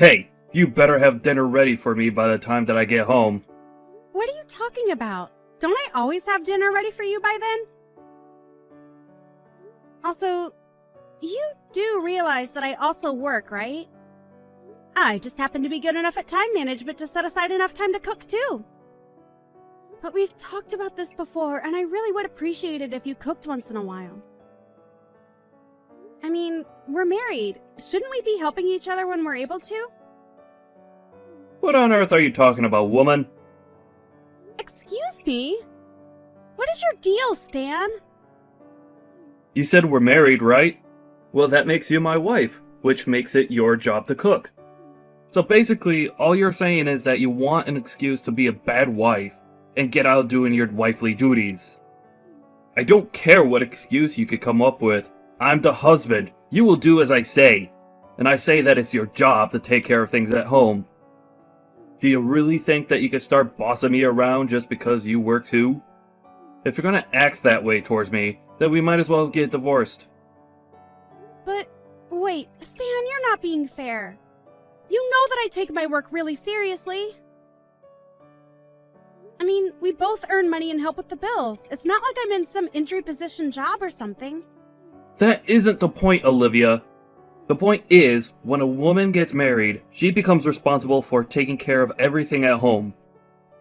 Hey, you better have dinner ready for me by the time that I get home. What are you talking about? Don't I always have dinner ready for you by then? Also, you do realize that I also work, right? I just happen to be good enough at time management to set aside enough time to cook too. But we've talked about this before, and I really would appreciate it if you cooked once in a while. I mean, we're married. Shouldn't we be helping each other when we're able to? What on earth are you talking about, woman? Excuse me? What is your deal, Stan? You said we're married, right? Well, that makes you my wife, which makes it your job to cook. So basically, all you're saying is that you want an excuse to be a bad wife and get out doing your wifely duties. I don't care what excuse you could come up with. I'm the husband. You will do as I say. And I say that it's your job to take care of things at home. Do you really think that you could start bossing me around just because you work too? If you're gonna act that way towards me, then we might as well get divorced. But, wait, Stan, you're not being fair. You know that I take my work really seriously. I mean, we both earn money and help with the bills. It's not like I'm in some entry position job or something. That isn't the point, Olivia. The point is, when a woman gets married, she becomes responsible for taking care of everything at home.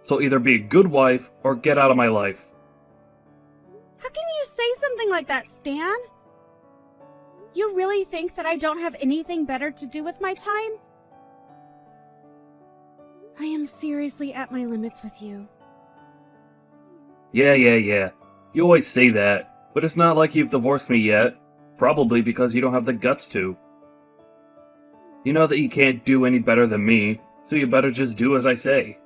So either be a good wife or get out of my life. How can you say something like that, Stan? You really think that I don't have anything better to do with my time? I am seriously at my limits with you. Yeah. You always say that, but it's not like you've divorced me yet. Probably because you don't have the guts to. You know that you can't do any better than me, so you better just do as I say.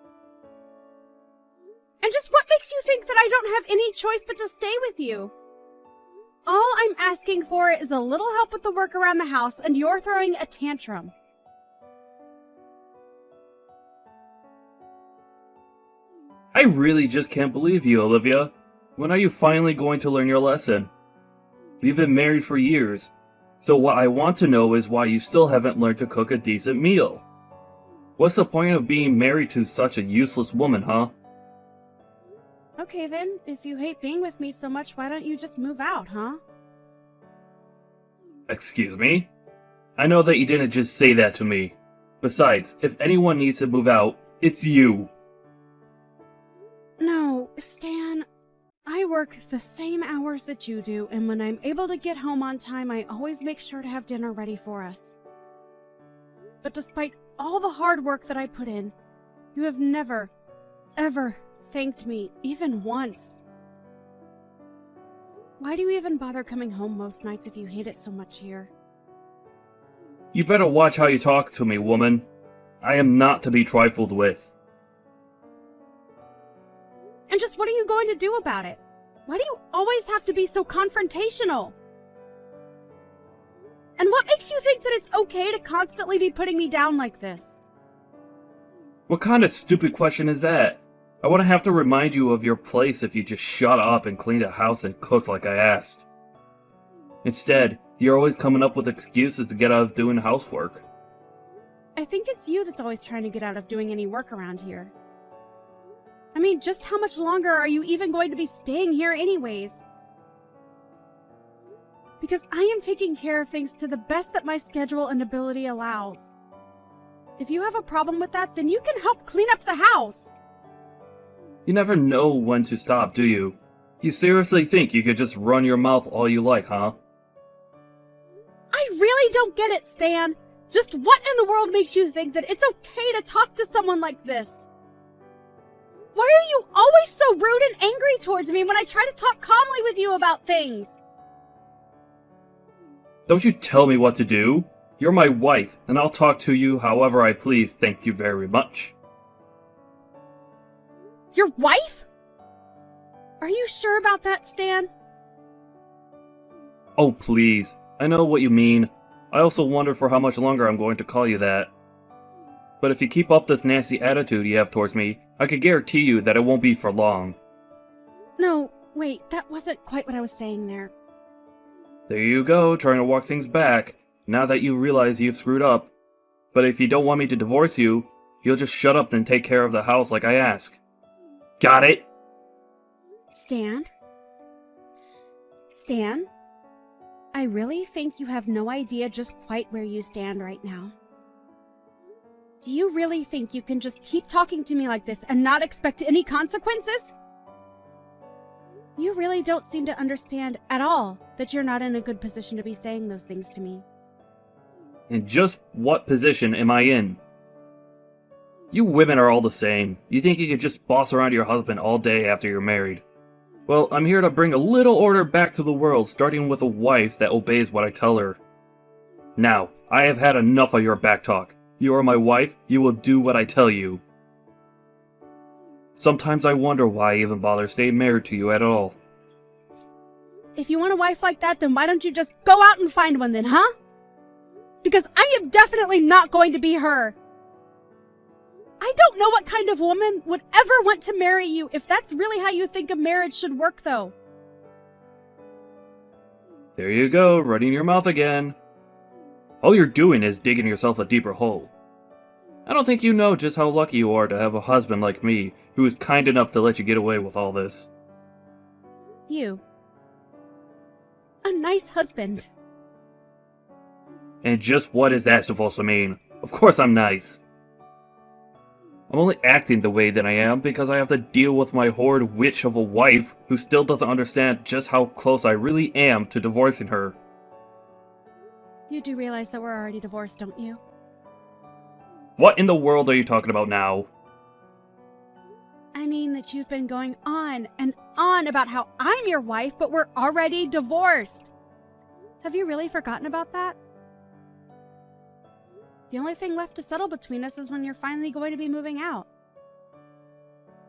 And just what makes you think that I don't have any choice but to stay with you? All I'm asking for is a little help with the work around the house, and you're throwing a tantrum. I really just can't believe you, Olivia. When are you finally going to learn your lesson? We've been married for years, so what I want to know is why you still haven't learned to cook a decent meal. What's the point of being married to such a useless woman, huh? Okay then, if you hate being with me so much, why don't you just move out, huh? Excuse me? I know that you didn't just say that to me. Besides, if anyone needs to move out, it's you. No, Stan. I work the same hours that you do, and when I'm able to get home on time, I always make sure to have dinner ready for us. But despite all the hard work that I put in, you have never, ever thanked me, even once. Why do you even bother coming home most nights if you hate it so much here? You better watch how you talk to me, woman. I am not to be trifled with. And just what are you going to do about it? Why do you always have to be so confrontational? And what makes you think that it's okay to constantly be putting me down like this? What kind of stupid question is that? I wouldn't have to remind you of your place if you just shut up and cleaned the house and cooked like I asked. Instead, you're always coming up with excuses to get out of doing housework. I think it's you that's always trying to get out of doing any work around here. I mean, just how much longer are you even going to be staying here anyways? Because I am taking care of things to the best that my schedule and ability allows. If you have a problem with that, then you can help clean up the house. You never know when to stop, do you? You seriously think you could just run your mouth all you like, huh? I really don't get it, Stan. Just what in the world makes you think that it's okay to talk to someone like this? Why are you always so rude and angry towards me when I try to talk calmly with you about things? Don't you tell me what to do. You're my wife, and I'll talk to you however I please, thank you very much. Your wife? Are you sure about that, Stan? Oh, please. I know what you mean. I also wonder for how much longer I'm going to call you that. But if you keep up this nasty attitude you have towards me, I can guarantee you that it won't be for long. No, wait, that wasn't quite what I was saying there. There you go, trying to walk things back, now that you realize you've screwed up. But if you don't want me to divorce you, you'll just shut up and take care of the house like I ask. Got it? Stan? Stan? I really think you have no idea just quite where you stand right now. Do you really think you can just keep talking to me like this and not expect any consequences? You really don't seem to understand at all that you're not in a good position to be saying those things to me. And just what position am I in? You women are all the same. You think you could just boss around your husband all day after you're married. Well, I'm here to bring a little order back to the world, starting with a wife that obeys what I tell her. Now, I have had enough of your backtalk. You are my wife, you will do what I tell you. Sometimes I wonder why I even bother staying married to you at all. If you want a wife like that, then why don't you just go out and find one then, huh? Because I am definitely not going to be her. I don't know what kind of woman would ever want to marry you if that's really how you think a marriage should work, though. There you go, running your mouth again. All you're doing is digging yourself a deeper hole. I don't think you know just how lucky you are to have a husband like me who is kind enough to let you get away with all this. You. A nice husband. And just what is that supposed to mean? Of course I'm nice. I'm only acting the way that I am because I have to deal with my horrid witch of a wife who still doesn't understand just how close I really am to divorcing her. You do realize that we're already divorced, don't you? What in the world are you talking about now? I mean that you've been going on and on about how I'm your wife, but we're already divorced. Have you really forgotten about that? The only thing left to settle between us is when you're finally going to be moving out.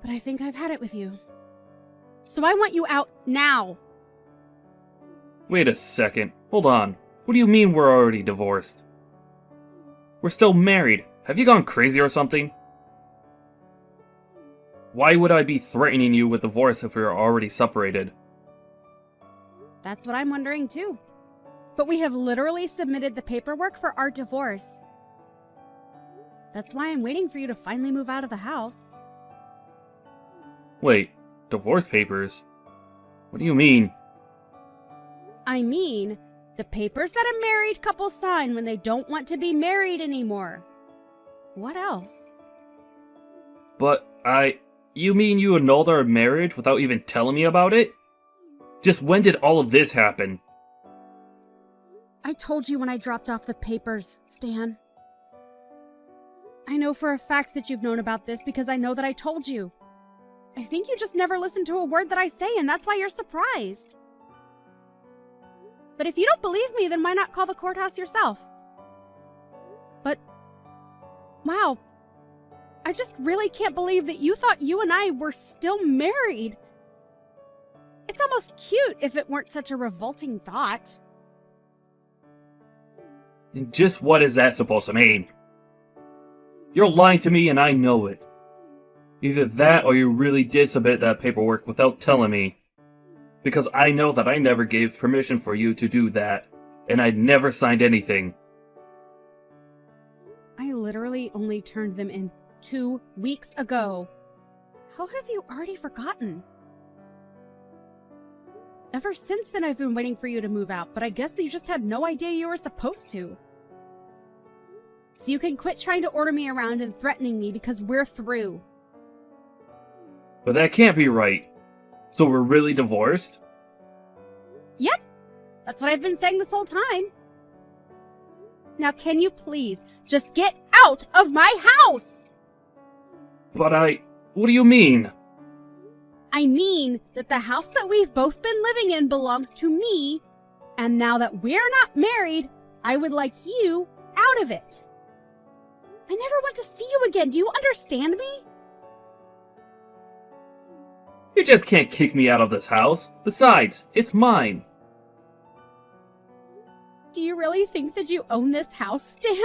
But I think I've had it with you. So I want you out now. Wait a second. Hold on. What do you mean we're already divorced? We're still married. Have you gone crazy or something? Why would I be threatening you with divorce if we are already separated? That's what I'm wondering too. But we have literally submitted the paperwork for our divorce. That's why I'm waiting for you to finally move out of the house. Wait, divorce papers? What do you mean? I mean, the papers that a married couple sign when they don't want to be married anymore. What else? But you mean you annulled our marriage without even telling me about it? Just when did all of this happen? I told you when I dropped off the papers, Stan. I know for a fact that you've known about this because I know that I told you. I think you just never listen to a word that I say, and that's why you're surprised. But if you don't believe me, then why not call the courthouse yourself? But, wow, I just really can't believe that you thought you and I were still married. It's almost cute if it weren't such a revolting thought. And just what is that supposed to mean? You're lying to me and I know it. Either that or you really did submit that paperwork without telling me. Because I know that I never gave permission for you to do that, and I never signed anything. I literally only turned them in 2 weeks ago. How have you already forgotten? Ever since then I've been waiting for you to move out, but I guess you just had no idea you were supposed to. So you can quit trying to order me around and threatening me because we're through. But that can't be right. So we're really divorced? Yep, that's what I've been saying this whole time. Now can you please just get out of my house? But what do you mean? I mean that the house that we've both been living in belongs to me, and now that we're not married, I would like you out of it. I never want to see you again. Do you understand me? You just can't kick me out of this house. Besides, it's mine. Do you really think that you own this house, Stan?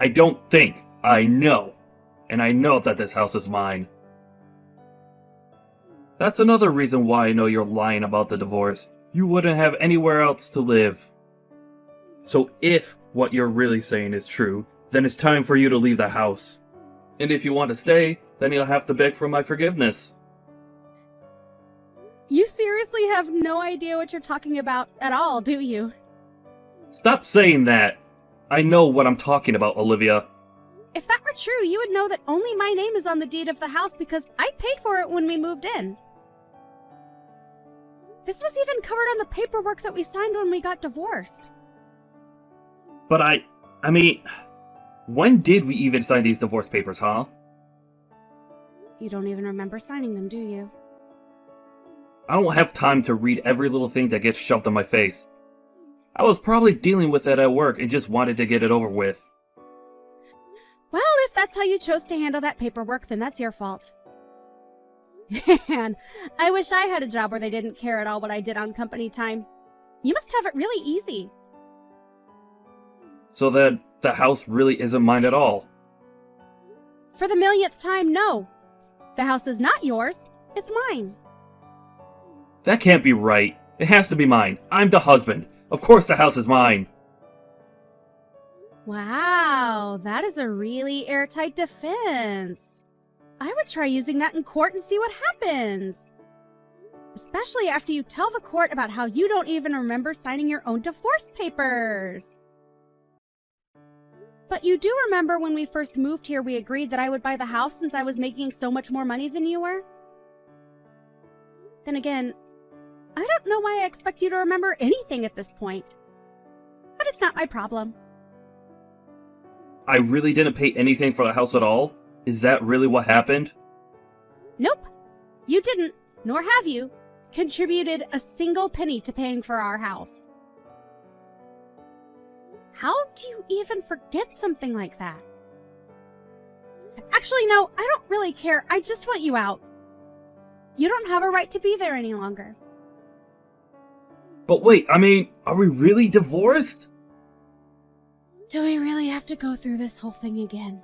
I don't think. I know. And I know that this house is mine. That's another reason why I know you're lying about the divorce. You wouldn't have anywhere else to live. So if what you're really saying is true, then it's time for you to leave the house. And if you want to stay, then you'll have to beg for my forgiveness. You seriously have no idea what you're talking about at all, do you? Stop saying that! I know what I'm talking about, Olivia. If that were true, you would know that only my name is on the deed of the house because I paid for it when we moved in. This was even covered on the paperwork that we signed when we got divorced. But I mean, when did we even sign these divorce papers, huh? You don't even remember signing them, do you? I don't have time to read every little thing that gets shoved in my face. I was probably dealing with it at work and just wanted to get it over with. Well, if that's how you chose to handle that paperwork, then that's your fault. Man, I wish I had a job where they didn't care at all what I did on company time. You must have it really easy. So that the house really isn't mine at all. For the millionth time, no. The house is not yours. It's mine. That can't be right. It has to be mine. I'm the husband. Of course the house is mine. Wow, that is a really airtight defense. I would try using that in court and see what happens. Especially after you tell the court about how you don't even remember signing your own divorce papers. But you do remember when we first moved here, we agreed that I would buy the house since I was making so much more money than you were? Then again, I don't know why I expect you to remember anything at this point. But it's not my problem. I really didn't pay anything for the house at all? Is that really what happened? Nope. You didn't, nor have you, contributed a single penny to paying for our house. How do you even forget something like that? Actually, no, I don't really care. I just want you out. You don't have a right to be there any longer. But wait, I mean, are we really divorced? Do we really have to go through this whole thing again?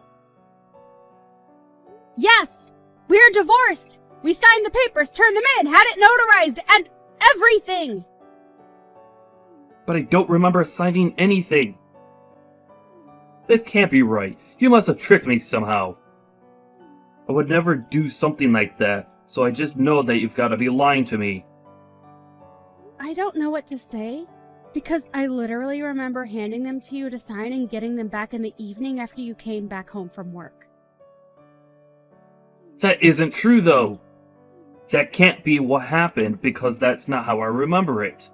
Yes! We're divorced! We signed the papers, turned them in, had it notarized, and everything! But I don't remember signing anything. This can't be right. You must have tricked me somehow. I would never do something like that, so I just know that you've got to be lying to me. I don't know what to say, because I literally remember handing them to you to sign and getting them back in the evening after you came back home from work. That isn't true, though. That can't be what happened, because that's not how I remember it.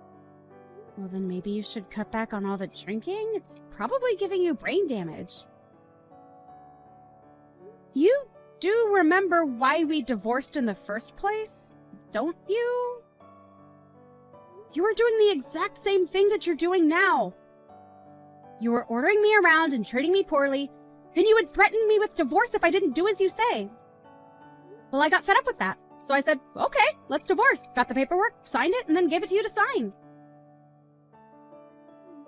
Well, then maybe you should cut back on all the drinking? It's probably giving you brain damage. You do remember why we divorced in the first place, don't you? You were doing the exact same thing that you're doing now. You were ordering me around and treating me poorly, then you would threaten me with divorce if I didn't do as you say. Well, I got fed up with that, so I said, okay, let's divorce. Got the paperwork, signed it, and then gave it to you to sign.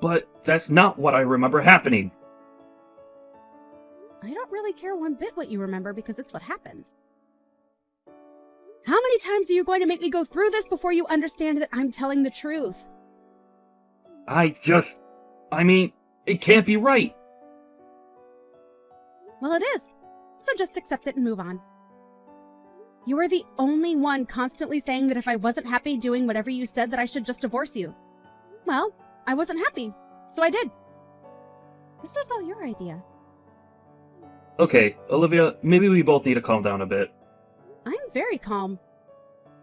But that's not what I remember happening. I don't really care one bit what you remember because it's what happened. How many times are you going to make me go through this before you understand that I'm telling the truth? I mean, it can't be right. Well, it is. So just accept it and move on. You were the only one constantly saying that if I wasn't happy doing whatever you said that I should just divorce you. Well, I wasn't happy, so I did. This was all your idea. Okay, Olivia, maybe we both need to calm down a bit. I'm very calm.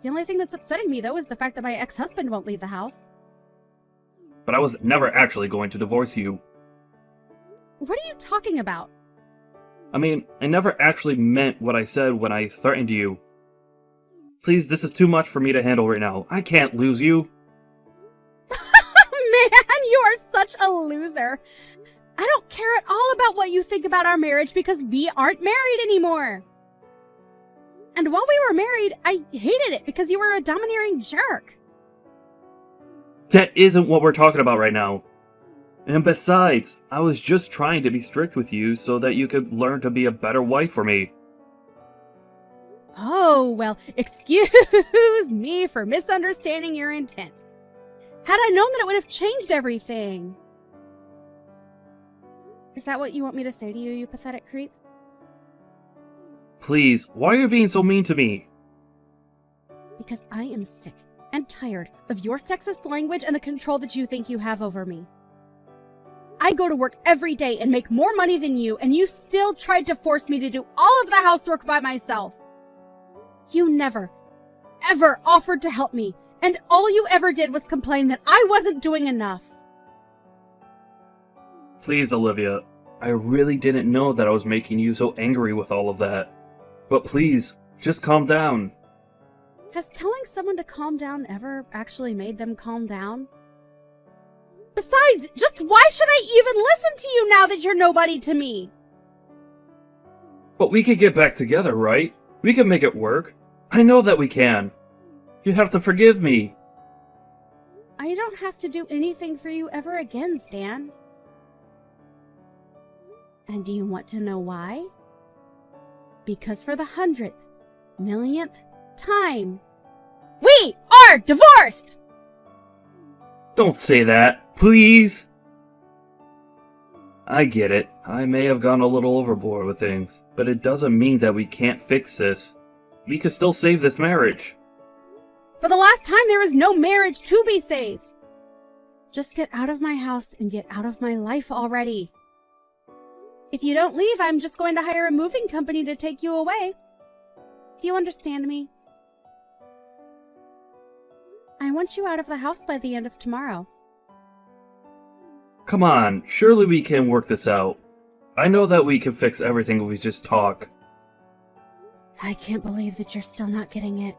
The only thing that's upsetting me, though, is the fact that my ex-husband won't leave the house. But I was never actually going to divorce you. What are you talking about? I mean, I never actually meant what I said when I threatened you. Please, this is too much for me to handle right now. I can't lose you. Man, you are such a loser. I don't care at all about what you think about our marriage because we aren't married anymore. And while we were married, I hated it because you were a domineering jerk. That isn't what we're talking about right now. And besides, I was just trying to be strict with you so that you could learn to be a better wife for me. Oh, well, excuse me for misunderstanding your intent. Had I known that it would have changed everything. Is that what you want me to say to you, you pathetic creep? Please, why are you being so mean to me? Because I am sick and tired of your sexist language and the control that you think you have over me. I go to work every day and make more money than you, and you still tried to force me to do all of the housework by myself. You never, ever offered to help me, and all you ever did was complain that I wasn't doing enough. Please, Olivia, I really didn't know that I was making you so angry with all of that. But please, just calm down. Has telling someone to calm down ever actually made them calm down? Besides, just why should I even listen to you now that you're nobody to me? But we could get back together, right? We can make it work. I know that we can. You have to forgive me. I don't have to do anything for you ever again, Stan. And do you want to know why? Because for the 100th, millionth time, we are divorced! Don't say that, please. I get it. I may have gone a little overboard with things, but it doesn't mean that we can't fix this. We could still save this marriage. For the last time, there is no marriage to be saved. Just get out of my house and get out of my life already. If you don't leave, I'm just going to hire a moving company to take you away. Do you understand me? I want you out of the house by the end of tomorrow. Come on, surely we can work this out. I know that we can fix everything if we just talk. I can't believe that you're still not getting it.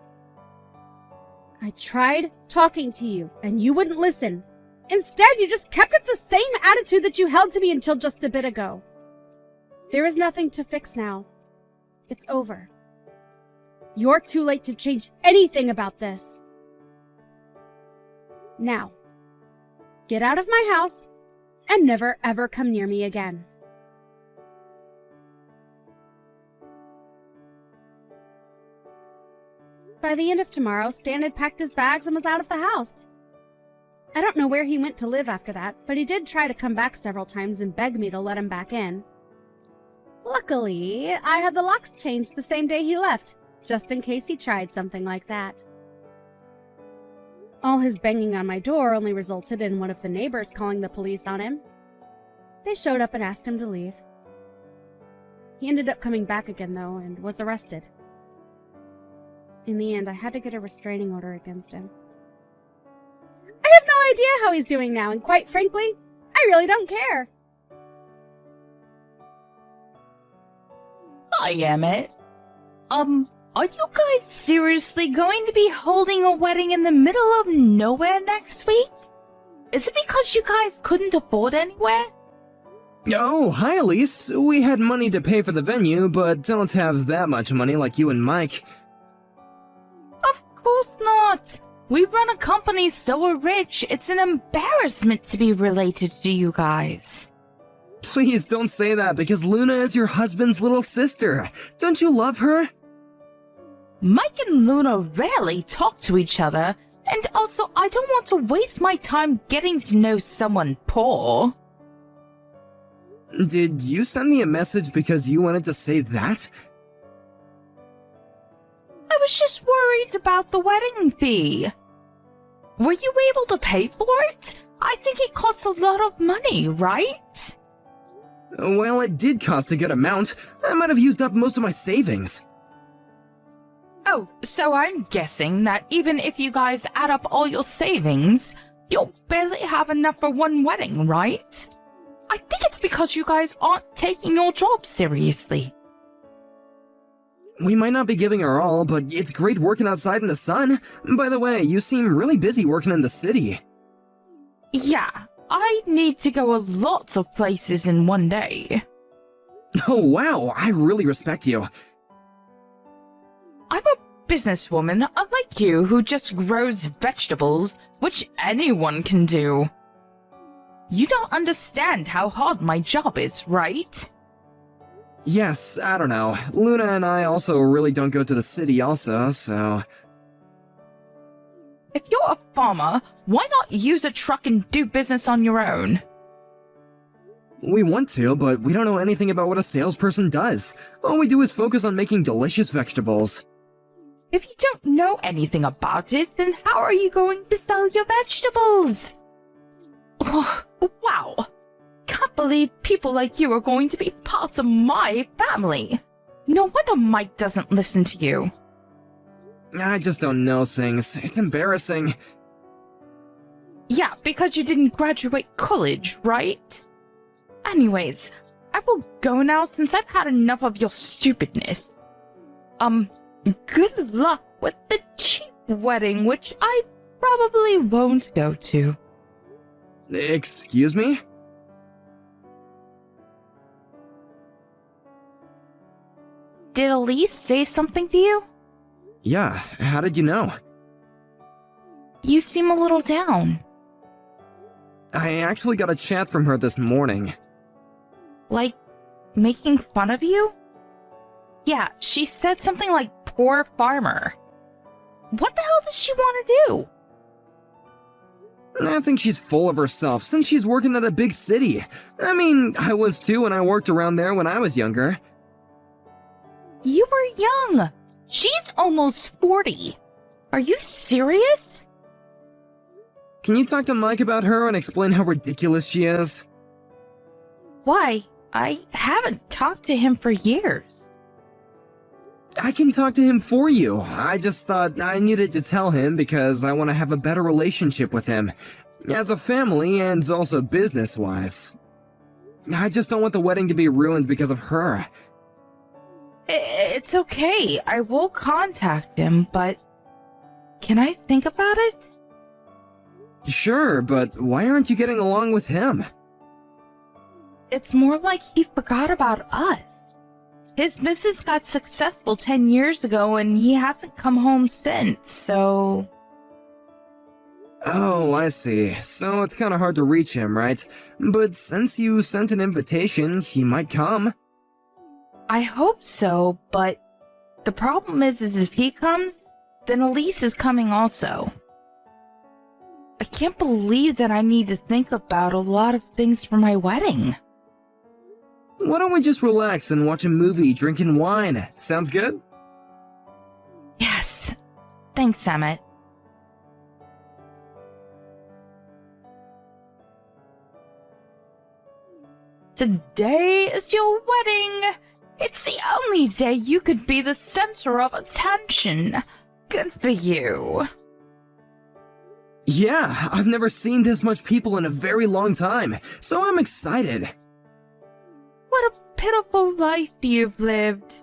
I tried talking to you, and you wouldn't listen. Instead, you just kept up the same attitude that you held to me until just a bit ago. There is nothing to fix now. It's over. You're too late to change anything about this. Now, get out of my house and never ever come near me again. By the end of tomorrow, Stan had packed his bags and was out of the house. I don't know where he went to live after that, but he did try to come back several times and beg me to let him back in. Luckily, I had the locks changed the same day he left, just in case he tried something like that. All his banging on my door only resulted in one of the neighbors calling the police on him. They showed up and asked him to leave. He ended up coming back again, though, and was arrested. In the end, I had to get a restraining order against him. I have no idea how he's doing now, and quite frankly, I really don't care. Hi, Emmett. Are you guys seriously going to be holding a wedding in the middle of nowhere next week? Is it because you guys couldn't afford anywhere? Oh, hi Elise. We had money to pay for the venue, but don't have that much money like you and Mike. Of course not. We run a company so we're rich, it's an embarrassment to be related to you guys. Please don't say that, because Luna is your husband's little sister. Don't you love her? Mike and Luna rarely talk to each other, and also I don't want to waste my time getting to know someone poor. Did you send me a message because you wanted to say that? I was just worried about the wedding fee. Were you able to pay for it? I think it costs a lot of money, right? Well, it did cost a good amount. I might have used up most of my savings. Oh, so I'm guessing that even if you guys add up all your savings, you'll barely have enough for one wedding, right? I think it's because you guys aren't taking your job seriously. We might not be giving our all, but it's great working outside in the sun. By the way, you seem really busy working in the city. Yeah, I need to go a lot of places in one day. Oh wow, I really respect you. I'm a businesswoman, unlike you, who just grows vegetables, which anyone can do. You don't understand how hard my job is, right? Yes, I don't know. Luna and I also really don't go to the city also, so... If you're a farmer, why not use a truck and do business on your own? We want to, but we don't know anything about what a salesperson does. All we do is focus on making delicious vegetables. If you don't know anything about it, then how are you going to sell your vegetables? Oh, wow. Can't believe people like you are going to be part of my family. No wonder Mike doesn't listen to you. I just don't know things. It's embarrassing. Yeah, because you didn't graduate college, right? Anyways, I will go now since I've had enough of your stupidness. Good luck with the cheap wedding, which I probably won't go to. Excuse me? Did Elise say something to you? Yeah, how did you know? You seem a little down. I actually got a chat from her this morning. Like, making fun of you? Yeah, she said something like, poor farmer. What the hell does she want to do? I think she's full of herself since she's working at a big city. I mean, I was too when I worked around there when I was younger. You were young. She's almost 40. Are you serious? Can you talk to Mike about her and explain how ridiculous she is? Why? I haven't talked to him for years. I can talk to him for you. I just thought I needed to tell him because I want to have a better relationship with him. As a family and also business-wise. I just don't want the wedding to be ruined because of her. It's okay. I will contact him, but can I think about it? Sure, but why aren't you getting along with him? It's more like he forgot about us. His missus got successful 10 years ago and he hasn't come home since, so... Oh, I see. So it's kinda hard to reach him, right? But since you sent an invitation, he might come. I hope so, but the problem is if he comes, then Elise is coming also. I can't believe that I need to think about a lot of things for my wedding. Why don't we just relax and watch a movie drinking wine? Sounds good? Yes. Thanks, Emmett. Today is your wedding. It's the only day you could be the center of attention. Good for you. Yeah, I've never seen this much people in a very long time, so I'm excited. What a pitiful life you've lived.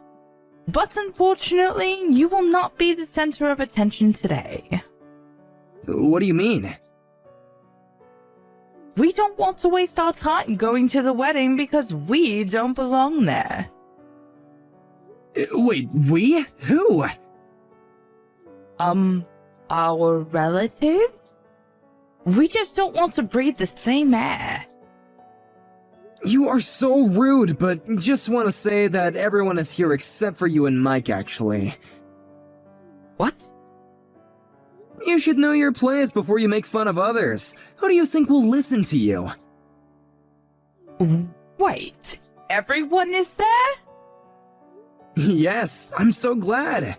But unfortunately, you will not be the center of attention today. What do you mean? We don't want to waste our time going to the wedding because we don't belong there. Wait, we? Who? Our relatives? We just don't want to breathe the same air. You are so rude, but just want to say that everyone is here except for you and Mike, actually. What? You should know your place before you make fun of others. Who do you think will listen to you? Wait, everyone is there? Yes, I'm so glad.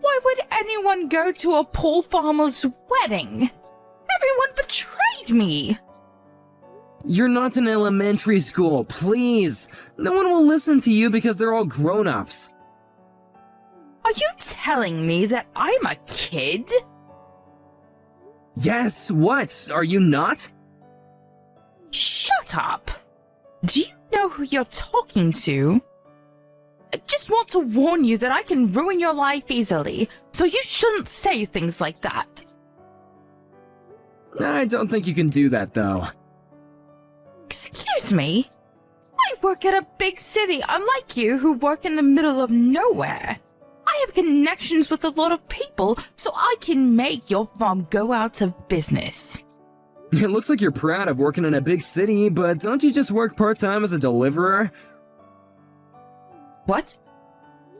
Why would anyone go to a poor farmer's wedding? Everyone betrayed me! You're not in elementary school, please. No one will listen to you because they're all grown-ups. Are you telling me that I'm a kid? Yes, what? Are you not? Shut up! Do you know who you're talking to? I just want to warn you that I can ruin your life easily, so you shouldn't say things like that. I don't think you can do that, though. Excuse me? I work at a big city, unlike you who work in the middle of nowhere. I have connections with a lot of people, so I can make your farm go out of business. It looks like you're proud of working in a big city, but don't you just work part-time as a deliverer? What?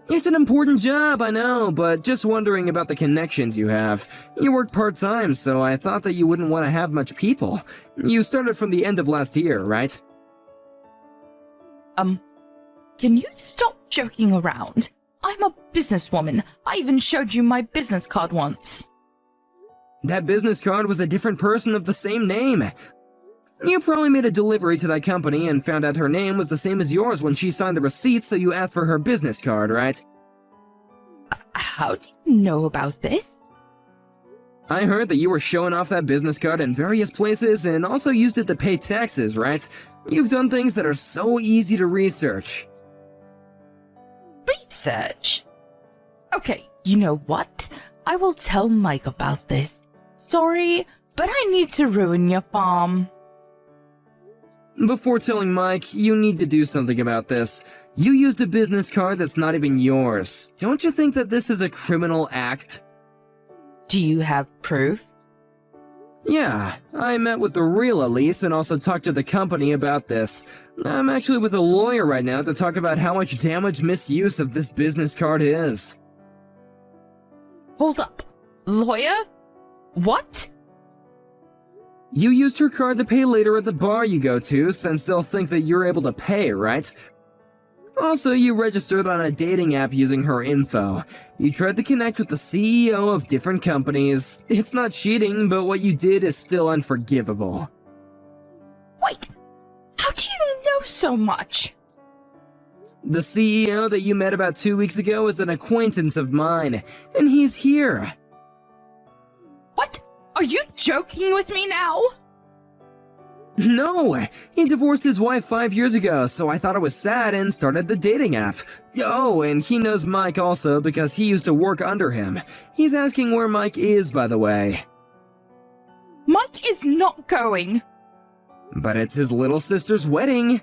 It's an important job, I know, but just wondering about the connections you have. You work part-time, so I thought that you wouldn't want to have much people. You started from the end of last year, right? Can you stop joking around? I'm a businesswoman. I even showed you my business card once. That business card was a different person of the same name. You probably made a delivery to that company and found out her name was the same as yours when she signed the receipt, so you asked for her business card, right? How do you know about this? I heard that you were showing off that business card in various places and also used it to pay taxes, right? You've done things that are so easy to research. Research? Okay, you know what? I will tell Mike about this. Sorry, but I need to ruin your farm. Before telling Mike, you need to do something about this. You used a business card that's not even yours. Don't you think that this is a criminal act? Do you have proof? Yeah, I met with the real Elise and also talked to the company about this. I'm actually with a lawyer right now to talk about how much damage misuse of this business card is. Hold up. Lawyer? What? You used her card to pay later at the bar you go to, since they'll think that you're able to pay, right? Also, you registered on a dating app using her info. You tried to connect with the CEO of different companies. It's not cheating, but what you did is still unforgivable. Wait, how do you know so much? The CEO that you met about 2 weeks ago is an acquaintance of mine, and he's here. What? Are you joking with me now? No! He divorced his wife 5 years ago, so I thought it was sad and started the dating app. Oh, and he knows Mike also because he used to work under him. He's asking where Mike is, by the way. Mike is not going. But it's his little sister's wedding.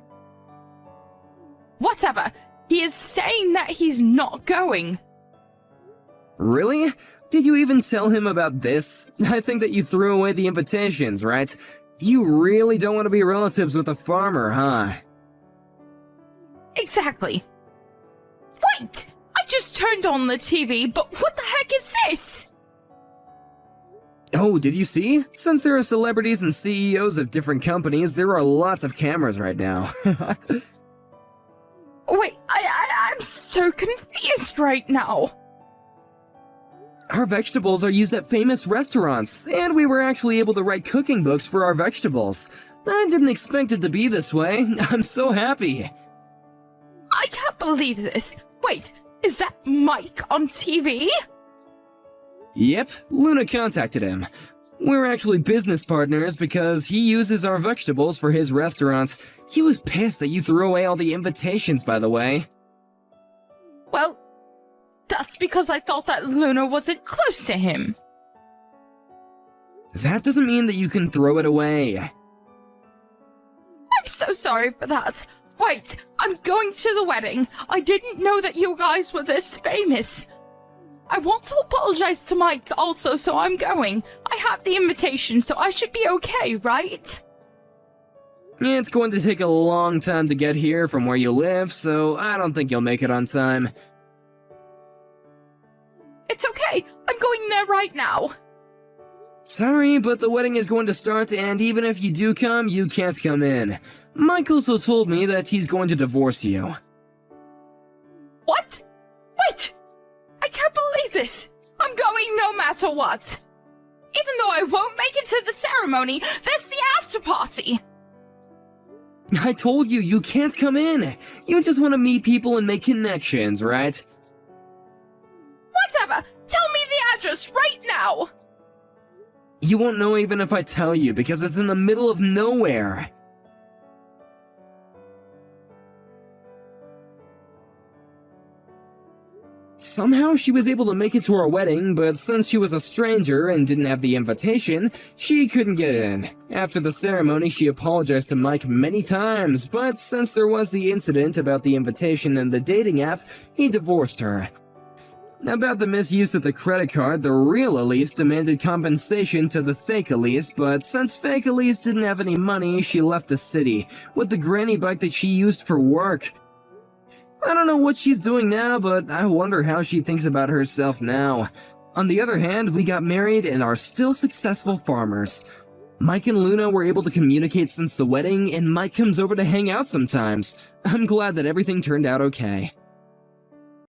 Whatever. He is saying that he's not going. Really? Did you even tell him about this? I think that you threw away the invitations, right? You really don't want to be relatives with a farmer, huh? Exactly. Wait! I just turned on the TV, but what the heck is this? Oh, did you see? Since there are celebrities and CEOs of different companies, there are lots of cameras right now. Wait, I'm so confused right now. Our vegetables are used at famous restaurants, and we were actually able to write cooking books for our vegetables. I didn't expect it to be this way. I'm so happy. I can't believe this. Wait, is that Mike on TV? Yep, Luna contacted him. We're actually business partners because he uses our vegetables for his restaurant. He was pissed that you threw away all the invitations, by the way. Well, that's because I thought that Luna wasn't close to him. That doesn't mean that you can throw it away. I'm so sorry for that. Wait, I'm going to the wedding. I didn't know that you guys were this famous. I want to apologize to Mike also, so I'm going. I have the invitation, so I should be okay, right? It's going to take a long time to get here from where you live, so I don't think you'll make it on time. It's okay. I'm going there right now. Sorry, but the wedding is going to start, and even if you do come, you can't come in. Mike also told me that he's going to divorce you. What? Wait! I can't believe this! I'm going no matter what! Even though I won't make it to the ceremony, there's the after party! I told you, you can't come in! You just want to meet people and make connections, right? Whatever! Tell me the address right now! You won't know even if I tell you, because it's in the middle of nowhere. Somehow she was able to make it to our wedding, but since she was a stranger and didn't have the invitation, she couldn't get in. After the ceremony, she apologized to Mike many times, but since there was the incident about the invitation and the dating app, he divorced her. About the misuse of the credit card, the real Elise demanded compensation to the fake Elise, but since fake Elise didn't have any money, she left the city, with the granny bike that she used for work. I don't know what she's doing now, but I wonder how she thinks about herself now. On the other hand, we got married and are still successful farmers. Mike and Luna were able to communicate since the wedding, and Mike comes over to hang out sometimes. I'm glad that everything turned out okay.